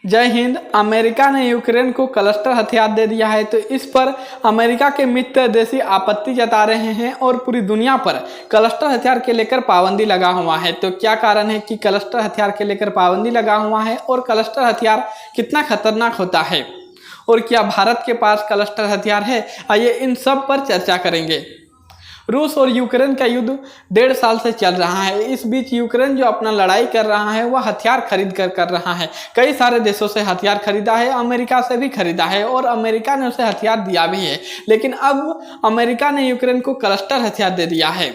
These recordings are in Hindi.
जय हिंद। अमेरिका ने यूक्रेन को क्लस्टर हथियार दे दिया है, तो इस पर अमेरिका के मित्र देशी आपत्ति जता रहे हैं और पूरी दुनिया पर क्लस्टर हथियार के लेकर पाबंदी लगा हुआ है। तो क्या कारण है कि क्लस्टर हथियार के लेकर पाबंदी लगा हुआ है और क्लस्टर हथियार कितना खतरनाक होता है और क्या भारत के पास क्लस्टर हथियार है, आइए इन सब पर चर्चा करेंगे। रूस और यूक्रेन का युद्ध 1.5 साल से चल रहा है। इस बीच यूक्रेन जो अपना लड़ाई कर रहा है वह हथियार खरीद कर रहा है। कई सारे देशों से हथियार खरीदा है, अमेरिका से भी खरीदा है और अमेरिका ने उसे हथियार दिया भी है। लेकिन अब अमेरिका ने यूक्रेन को क्लस्टर हथियार दे दिया है।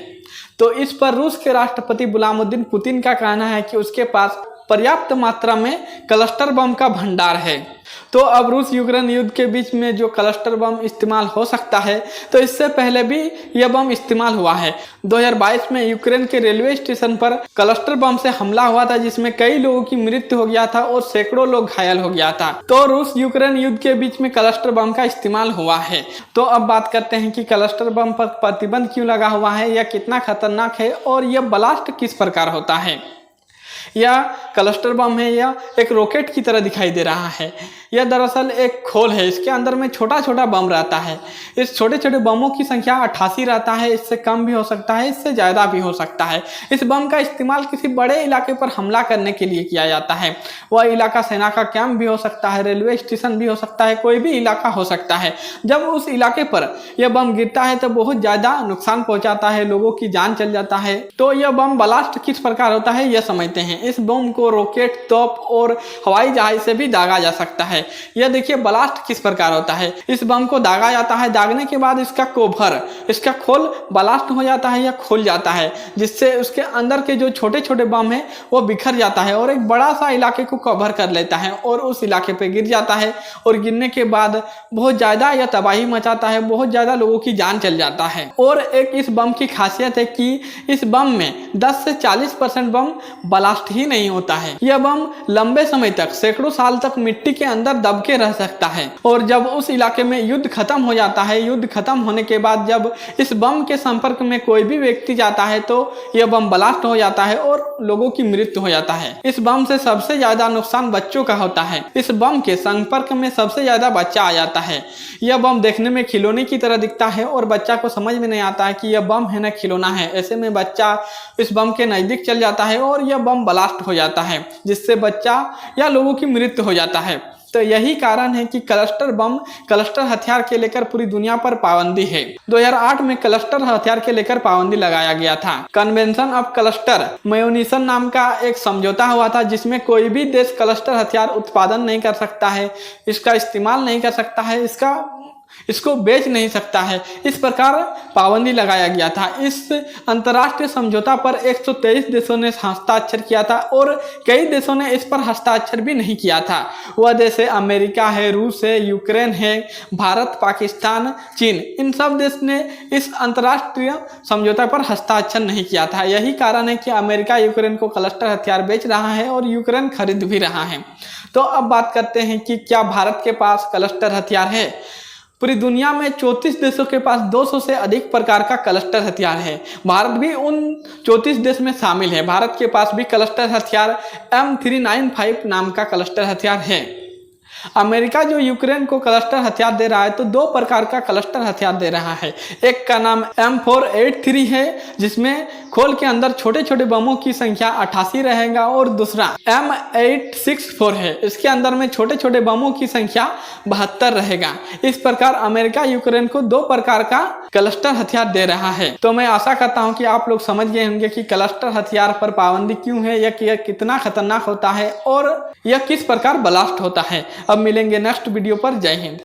तो इस पर रूस के राष्ट्रपति व्लादिमीर पुतिन का कहना है कि उसके पास पर्याप्त मात्रा में क्लस्टर बम का भंडार है। तो अब रूस यूक्रेन युद्ध के बीच में जो क्लस्टर बम इस्तेमाल हो सकता है, तो इससे पहले भी यह बम इस्तेमाल हुआ है। 2022 में यूक्रेन के रेलवे स्टेशन पर क्लस्टर बम से हमला हुआ था, जिसमें कई लोगों की मृत्यु हो गया था और सैकड़ों लोग घायल हो गया था। तो रूस यूक्रेन युद्ध के बीच में क्लस्टर बम का इस्तेमाल हुआ है। तो अब बात करते हैं कि क्लस्टर बम पर प्रतिबंध क्यों लगा हुआ है, यह कितना खतरनाक है और यह ब्लास्ट किस प्रकार होता है। यह क्लस्टर बम है या एक रॉकेट की तरह दिखाई दे रहा है। यह दरअसल एक खोल है, इसके अंदर में छोटा छोटा बम रहता है। इस छोटे छोटे बमों की संख्या 88 रहता है, इससे कम भी हो सकता है, इससे ज़्यादा भी हो सकता है। इस बम का इस्तेमाल किसी बड़े इलाके पर हमला करने के लिए किया जाता है। वह इलाका सेना का कैंप भी हो सकता है, रेलवे स्टेशन भी हो सकता है, कोई भी इलाका हो सकता है। जब उस इलाके पर यह बम गिरता है तो बहुत ज़्यादा नुकसान पहुँचाता है, लोगों की जान चल जाता है। तो यह बम ब्लास्ट किस प्रकार होता है यह समझते हैं। इस बम को रॉकेट, तोप और हवाई जहाज से भी दागा जा सकता है। यह देखिए ब्लास्ट किस प्रकार होता है। इस बम को दागा जाता है, दागने के बाद इसका कोभर, इसका खोल ब्लास्ट हो जाता है या खुल जाता है, जिससे उसके अंदर के जो छोटे छोटे बम है वो बिखर जाता है और एक बड़ा सा इलाके को कवर कर लेता है और उस इलाके पे गिर जाता है। और गिरने के बाद बहुत ज़्यादा यह तबाही मचाता है, बहुत ज़्यादा लोगों की जान चल जाता है। और एक इस बम की खासियत है कि इस बम में 10 से 40% बम ब्लास्ट ही नहीं होता है। यह बम लंबे समय तक, सैकड़ों साल तक मिट्टी के अंदर दब के रह सकता है। और जब उस इलाके में युद्ध खत्म हो जाता है, युद्ध खत्म होने के बाद जब इस बम के संपर्क में कोई भी व्यक्ति जाता है तो यह बम ब्लास्ट हो जाता है और लोगों की मृत्यु हो जाता है। इस बम से सबसे ज्यादा नुकसान बच्चों का होता है। इस बम के संपर्क में सबसे ज्यादा बच्चा आ जाता है। यह बम देखने में खिलौने की तरह दिखता है और बच्चा को समझ में नहीं आता है कि यह बम है ना खिलौना है। ऐसे में बच्चा इस बम के नजदीक चल जाता है और यह बम ब्लास्ट हो जाता है, जिससे बच्चा या लोगों की मृत्यु हो जाता है। तो यही कारण है कि क्लस्टर बम, क्लस्टर हथियार के लेकर पूरी दुनिया पर पाबंदी है। 2008 में क्लस्टर हथियार के लेकर पाबंदी लगाया गया था। कन्वेंशन ऑफ क्लस्टर म्यूनिशन नाम का एक समझौता हुआ था, जिसमें कोई भी देश क्लस्टर हथियार उत्पादन नहीं कर सकता है, इसका इस्तेमाल नहीं कर सकता है, इसको बेच नहीं सकता है। इस प्रकार पाबंदी लगाया गया था। इस अंतर्राष्ट्रीय समझौता पर 123 देशों ने हस्ताक्षर किया था और कई देशों ने इस पर हस्ताक्षर भी नहीं किया था। वह देश है अमेरिका है, रूस है, यूक्रेन है, भारत, पाकिस्तान, चीन। इन सब देश ने इस अंतर्राष्ट्रीय समझौता पर हस्ताक्षर नहीं किया था। यही कारण है कि अमेरिका यूक्रेन को क्लस्टर हथियार बेच रहा है और यूक्रेन खरीद भी रहा है। तो अब बात करते हैं कि क्या भारत के पास क्लस्टर हथियार है। पूरी दुनिया में 34 देशों के पास 200 से अधिक प्रकार का क्लस्टर हथियार है। भारत भी उन 34 देश में शामिल है। भारत के पास भी क्लस्टर हथियार M395 नाम का क्लस्टर हथियार है। अमेरिका जो यूक्रेन को क्लस्टर हथियार दे रहा है, तो 2 प्रकार का क्लस्टर हथियार दे रहा है। एक का नाम M483 है, जिसमें खोल के अंदर छोटे छोटे बमों की संख्या 88 रहेगा, और दूसरा M864 है, इसके अंदर में छोटे छोटे बमों की संख्या 72 रहेगा। इस प्रकार अमेरिका यूक्रेन को 2 प्रकार का क्लस्टर हथियार दे रहा है। तो मैं आशा करता हूं कि आप लोग समझ गए होंगे कि क्लस्टर हथियार पर पाबंदी क्यों है, यह कितना खतरनाक होता है और यह किस प्रकार ब्लास्ट होता है। अब मिलेंगे नेक्स्ट वीडियो पर। जय हिंद।